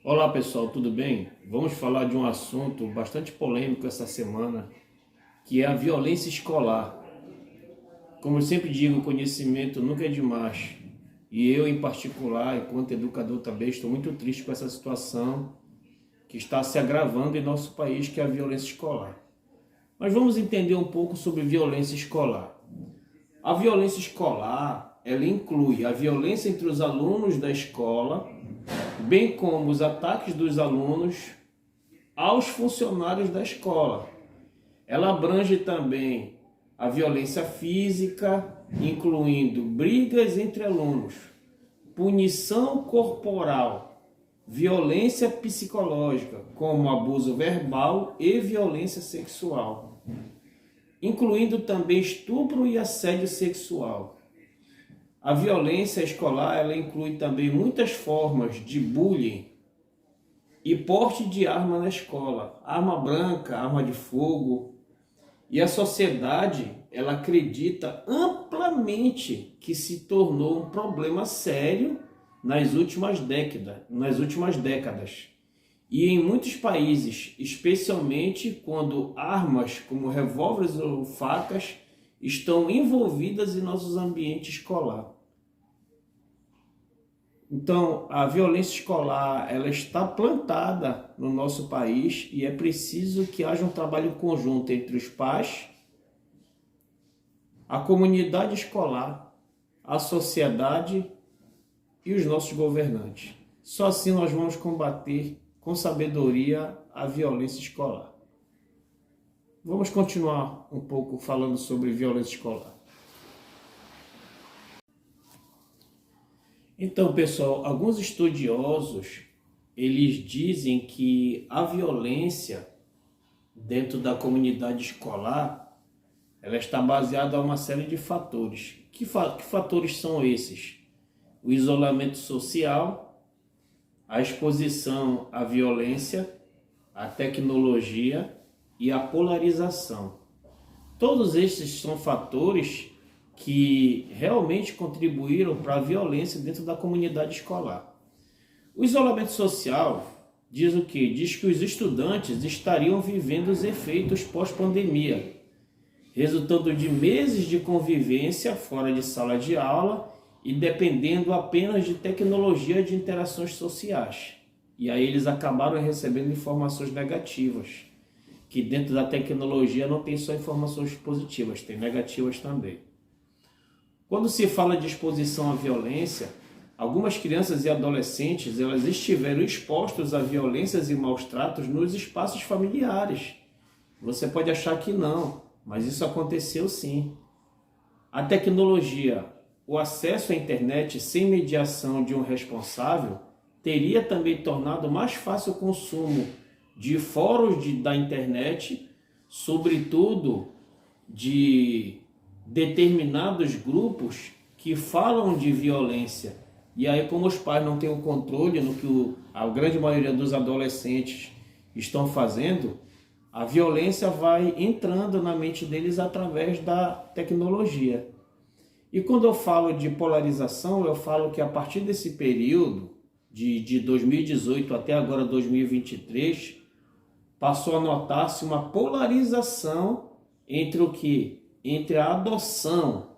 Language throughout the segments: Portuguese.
Olá pessoal, tudo bem? Vamos falar de um assunto bastante polêmico essa semana, que é a violência escolar. Como eu sempre digo, conhecimento nunca é demais. E eu, em particular, enquanto educador também, estou muito triste com essa situação que está se agravando em nosso país, que é a violência escolar. Mas vamos entender um pouco sobre violência escolar. A violência escolar, ela inclui a violência entre os alunos da escola, bem como os ataques dos alunos aos funcionários da escola. Ela abrange também a violência física, incluindo brigas entre alunos, punição corporal, violência psicológica, como abuso verbal e violência sexual, incluindo também estupro e assédio sexual. A violência escolar, ela inclui também muitas formas de bullying e porte de arma na escola, arma branca, arma de fogo. E a sociedade, ela acredita amplamente que se tornou um problema sério nas últimas décadas. E em muitos países, especialmente quando armas como revólveres ou facas estão envolvidas em nossos ambientes escolar. Então, a violência escolar, ela está plantada no nosso país e é preciso que haja um trabalho conjunto entre os pais, a comunidade escolar, a sociedade e os nossos governantes. Só assim nós vamos combater com sabedoria a violência escolar. Vamos continuar um pouco falando sobre violência escolar. Então, pessoal, alguns estudiosos, eles dizem que a violência dentro da comunidade escolar, ela está baseada em uma série de fatores. Que fatores são esses? O isolamento social, a exposição à violência, a tecnologia e a polarização. Todos esses são fatores que realmente contribuíram para a violência dentro da comunidade escolar. O isolamento social diz o quê? Diz que os estudantes estariam vivendo os efeitos pós-pandemia, resultando de meses de convivência fora de sala de aula e dependendo apenas de tecnologia de interações sociais. E aí eles acabaram recebendo informações negativas, que dentro da tecnologia não tem só informações positivas, tem negativas também. Quando se fala de exposição à violência, algumas crianças e adolescentes elas estiveram expostos a violências e maus tratos nos espaços familiares. Você pode achar que não, mas isso aconteceu sim. A tecnologia, o acesso à internet sem mediação de um responsável, teria também tornado mais fácil o consumo de fóruns da internet, sobretudo de determinados grupos que falam de violência. E aí, como os pais não têm o controle no que a grande maioria dos adolescentes estão fazendo, a violência vai entrando na mente deles através da tecnologia. E quando eu falo de polarização, eu falo que a partir desse período, de 2018 até agora 2023, passou a notar-se uma polarização entre o que? Entre a adoção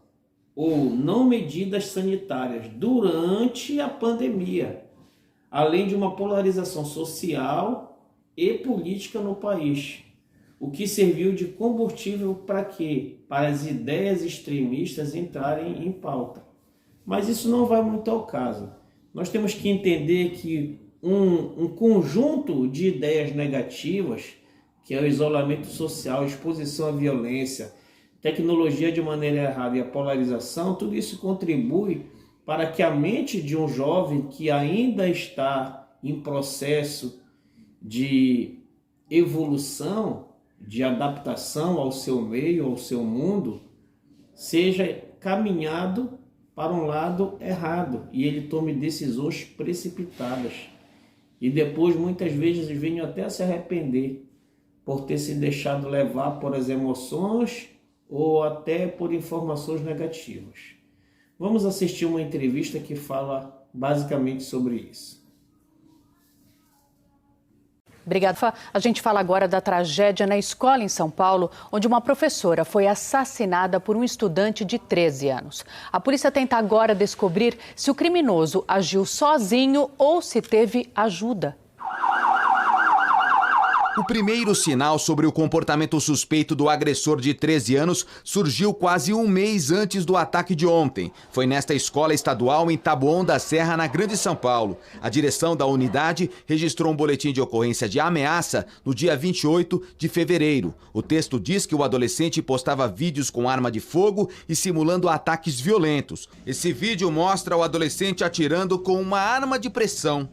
ou não medidas sanitárias durante a pandemia, além de uma polarização social e política no país, o que serviu de combustível para quê? Para as ideias extremistas entrarem em pauta. Mas isso não vai muito ao caso. Nós temos que entender que um conjunto de ideias negativas, que é o isolamento social, a exposição à violência, tecnologia de maneira errada e a polarização, tudo isso contribui para que a mente de um jovem que ainda está em processo de evolução, de adaptação ao seu meio, ao seu mundo, seja caminhado para um lado errado e ele tome decisões precipitadas. E depois, muitas vezes, venham até a se arrepender por ter se deixado levar por as emoções ou até por informações negativas. Vamos assistir uma entrevista que fala basicamente sobre isso. Obrigada. A gente fala agora da tragédia na escola em São Paulo, onde uma professora foi assassinada por um estudante de 13 anos. A polícia tenta agora descobrir se o criminoso agiu sozinho ou se teve ajuda. O primeiro sinal sobre o comportamento suspeito do agressor de 13 anos surgiu quase um mês antes do ataque de ontem. Foi nesta escola estadual em Taboão da Serra, na Grande São Paulo. A direção da unidade registrou um boletim de ocorrência de ameaça no dia 28 de fevereiro. O texto diz que o adolescente postava vídeos com arma de fogo e simulando ataques violentos. Esse vídeo mostra o adolescente atirando com uma arma de pressão.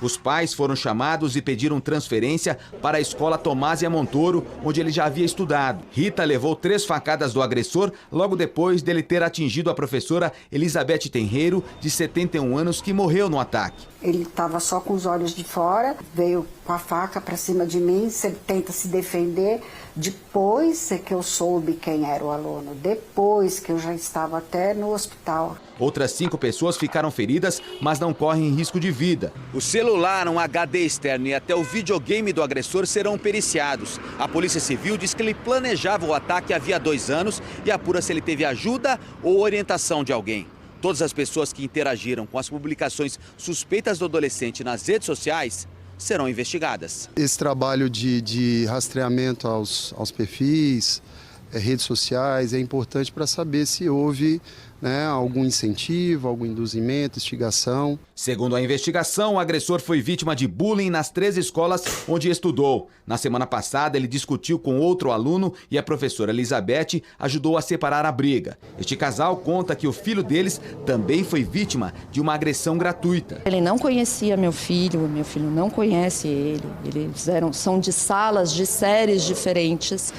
Os pais foram chamados e pediram transferência para a escola Tomásia Montoro, onde ele já havia estudado. Rita levou 3 facadas do agressor logo depois dele ter atingido a professora Elizabeth Tenreiro, de 71 anos, que morreu no ataque. Ele estava só com os olhos de fora, veio com a faca para cima de mim, ele tenta se defender. Depois é que eu soube quem era o aluno, depois que eu já estava até no hospital. Outras 5 pessoas ficaram feridas, mas não correm risco de vida. O celular, um HD externo e até o videogame do agressor serão periciados. A Polícia Civil diz que ele planejava o ataque havia 2 anos e apura se ele teve ajuda ou orientação de alguém. Todas as pessoas que interagiram com as publicações suspeitas do adolescente nas redes sociais serão investigadas. Esse trabalho de rastreamento aos perfis, redes sociais, é importante para saber se houve algum incentivo, algum induzimento, instigação. Segundo a investigação, o agressor foi vítima de bullying nas 3 escolas onde estudou. Na semana passada, ele discutiu com outro aluno e a professora Elizabeth ajudou a separar a briga. Este casal conta que o filho deles também foi vítima de uma agressão gratuita. Ele não conhecia meu filho não conhece ele. Eles são de salas, de séries diferentes.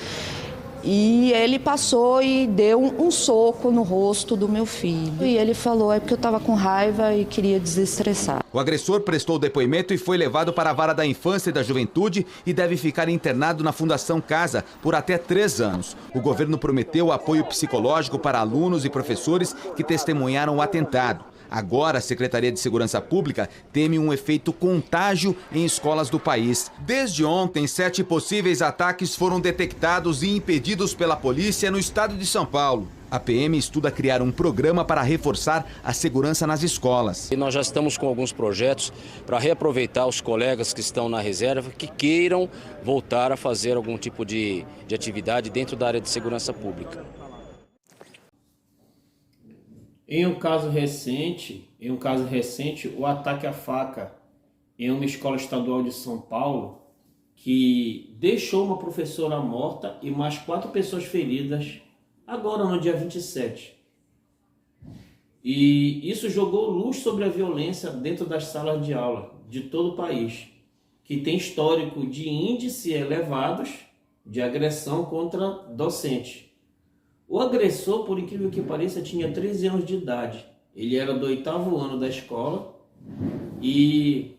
E ele passou e deu um soco no rosto do meu filho. E ele falou, é porque eu estava com raiva e queria desestressar. O agressor prestou depoimento e foi levado para a Vara da Infância e da Juventude e deve ficar internado na Fundação Casa por até 3 anos. O governo prometeu apoio psicológico para alunos e professores que testemunharam o atentado. Agora, a Secretaria de Segurança Pública teme um efeito contágio em escolas do país. Desde ontem, 7 possíveis ataques foram detectados e impedidos pela polícia no estado de São Paulo. A PM estuda criar um programa para reforçar a segurança nas escolas. E nós já estamos com alguns projetos para reaproveitar os colegas que estão na reserva, que queiram voltar a fazer algum tipo de atividade dentro da área de segurança pública. Em um caso recente, o ataque à faca em uma escola estadual de São Paulo, que deixou uma professora morta e mais 4 pessoas feridas, agora no dia 27. E isso jogou luz sobre a violência dentro das salas de aula de todo o país, que tem histórico de índices elevados de agressão contra docentes. O agressor, por incrível que pareça, tinha 13 anos de idade. Ele era do 8º ano da escola e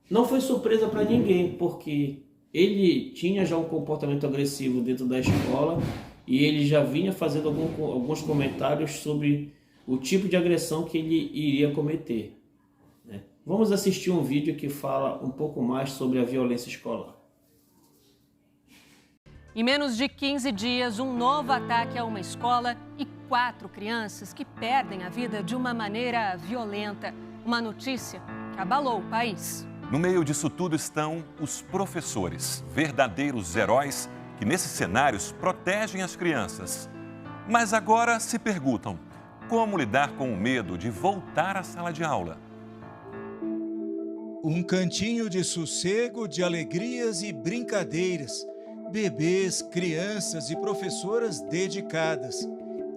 não foi surpresa para ninguém, porque ele tinha já um comportamento agressivo dentro da escola e ele já vinha fazendo alguns comentários sobre o tipo de agressão que ele iria cometer. Vamos assistir um vídeo que fala um pouco mais sobre a violência escolar. Em menos de 15 dias, um novo ataque a uma escola e 4 crianças que perdem a vida de uma maneira violenta. Uma notícia que abalou o país. No meio disso tudo estão os professores, verdadeiros heróis que nesses cenários protegem as crianças. Mas agora se perguntam, como lidar com o medo de voltar à sala de aula? Um cantinho de sossego, de alegrias e brincadeiras. Bebês, crianças e professoras dedicadas,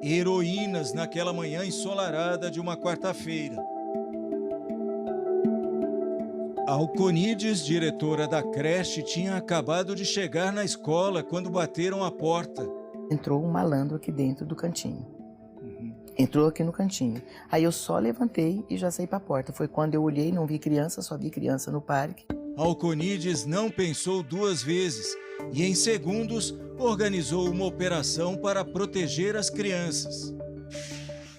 heroínas naquela manhã ensolarada de uma quarta-feira. Alconides, diretora da creche, tinha acabado de chegar na escola quando bateram a porta. Entrou um malandro aqui dentro do cantinho. Entrou aqui no cantinho. Aí eu só levantei e já saí para a porta. Foi quando eu olhei, não vi criança, só vi criança no parque. Alconides não pensou 2 vezes e, em segundos, organizou uma operação para proteger as crianças.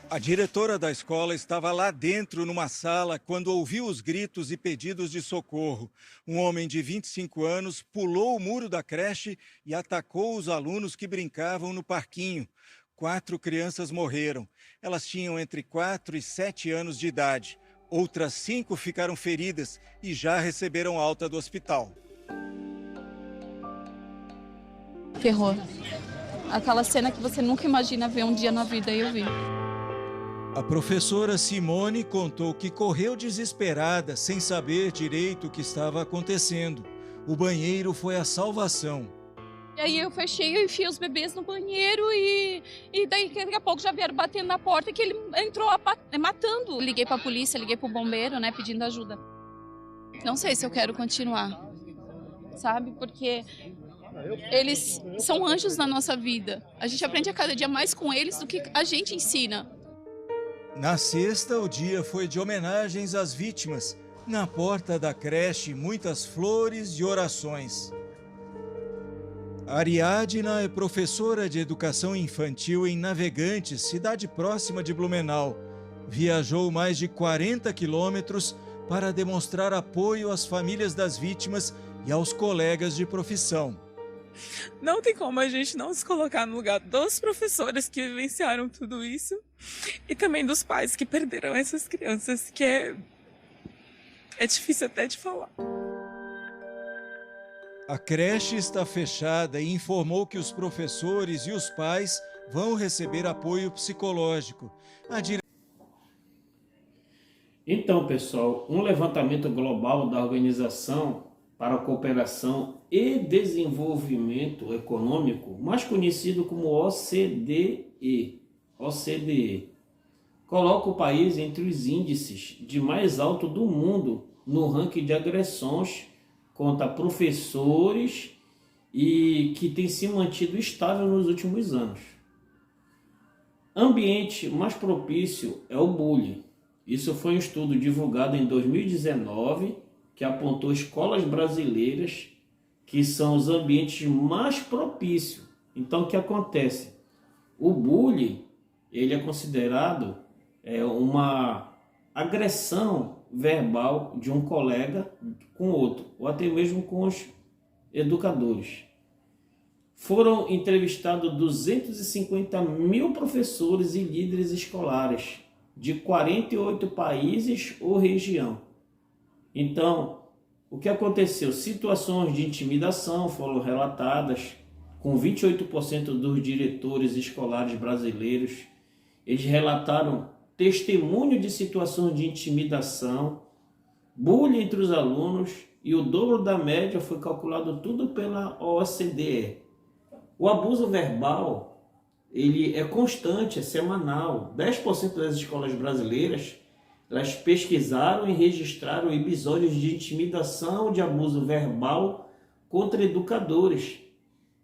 A diretora da escola estava lá dentro, numa sala, quando ouviu os gritos e pedidos de socorro. Um homem de 25 anos pulou o muro da creche e atacou os alunos que brincavam no parquinho. 4 crianças morreram. Elas tinham entre 4 e 7 anos de idade. Outras 5 ficaram feridas e já receberam alta do hospital. Terror. Aquela cena que você nunca imagina ver um dia na vida, e eu vi. A professora Simone contou que correu desesperada, sem saber direito o que estava acontecendo. O banheiro foi a salvação. E aí eu fechei, eu enfiei os bebês no banheiro e daí daqui a pouco já vieram batendo na porta que ele entrou matando. Liguei para a polícia, liguei para o bombeiro, né, pedindo ajuda. Não sei se eu quero continuar, sabe? Porque eles são anjos na nossa vida. A gente aprende a cada dia mais com eles do que a gente ensina. Na sexta, o dia foi de homenagens às vítimas. Na porta da creche, muitas flores e orações. Ariadna é professora de educação infantil em Navegantes, cidade próxima de Blumenau. Viajou mais de 40 quilômetros para demonstrar apoio às famílias das vítimas e aos colegas de profissão. Não tem como a gente não se colocar no lugar dos professores que vivenciaram tudo isso e também dos pais que perderam essas crianças, que é difícil até de falar. A creche está fechada e informou que os professores e os pais vão receber apoio psicológico. Então, pessoal, um levantamento global da Organização para a Cooperação e Desenvolvimento Econômico, mais conhecido como OCDE, coloca o país entre os índices de mais alto do mundo no ranking de agressões contra professores e que tem se mantido estável nos últimos anos. Ambiente mais propício é o bullying. Isso foi um estudo divulgado em 2019 que apontou escolas brasileiras que são os ambientes mais propícios. Então, o que acontece? O bullying, ele é considerado uma agressão verbal de um colega com outro, ou até mesmo com os educadores. Foram entrevistados 250 mil professores e líderes escolares de 48 países ou região. Então, o que aconteceu? Situações de intimidação foram relatadas, com 28% dos diretores escolares brasileiros. Eles relataram testemunho de situações de intimidação, bullying entre os alunos, e o dobro da média foi calculado tudo pela OCDE. O abuso verbal, ele é constante, é semanal. 10% das escolas brasileiras, elas pesquisaram e registraram episódios de intimidação, de abuso verbal contra educadores,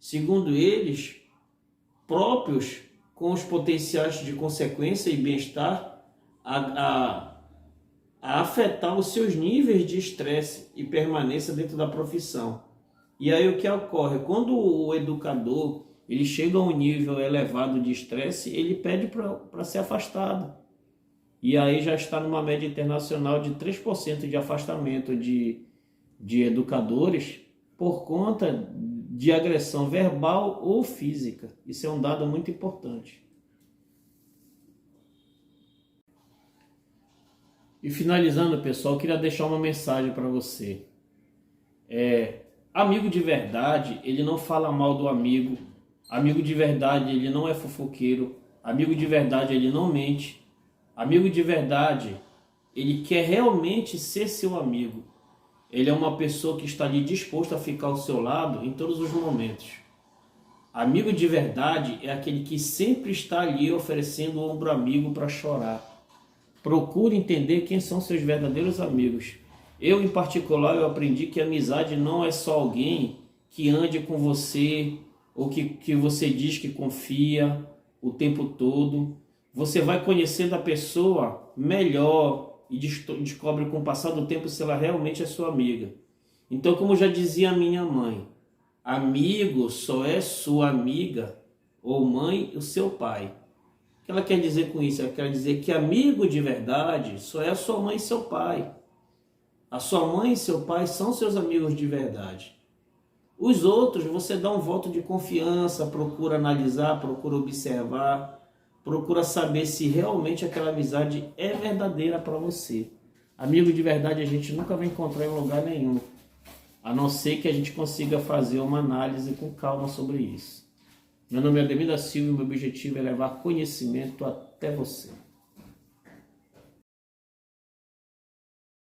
segundo eles, próprios com os potenciais de consequência e bem-estar a afetar os seus níveis de estresse e permanência dentro da profissão. E aí o que ocorre? Quando o educador ele chega a um nível elevado de estresse, ele pede para ser afastado. E aí já está numa média internacional de 3% de afastamento de educadores por conta de agressão verbal ou física. Isso é um dado muito importante. E finalizando, pessoal, eu queria deixar uma mensagem para você. Amigo de verdade, ele não fala mal do amigo. Amigo de verdade, ele não é fofoqueiro. Amigo de verdade, ele não mente. Amigo de verdade, ele quer realmente ser seu amigo. Ele é uma pessoa que está ali disposto a ficar ao seu lado em todos os momentos. Amigo de verdade é aquele que sempre está ali oferecendo o ombro amigo para chorar. Procure entender quem são seus verdadeiros amigos. Eu, em particular, eu aprendi que a amizade não é só alguém que ande com você ou que você diz que confia o tempo todo. Você vai conhecendo a pessoa melhor e descobre com o passar do tempo se ela realmente é sua amiga. Então, como já dizia a minha mãe, amigo só é sua amiga ou mãe o seu pai. O que ela quer dizer com isso? Ela quer dizer que amigo de verdade só é a sua mãe e seu pai. A sua mãe e seu pai são seus amigos de verdade. Os outros, você dá um voto de confiança, procura analisar, procura observar, procura saber se realmente aquela amizade é verdadeira para você. Amigo de verdade a gente nunca vai encontrar em lugar nenhum, a não ser que a gente consiga fazer uma análise com calma sobre isso. Meu nome é Ademir da Silva e meu objetivo é levar conhecimento até você.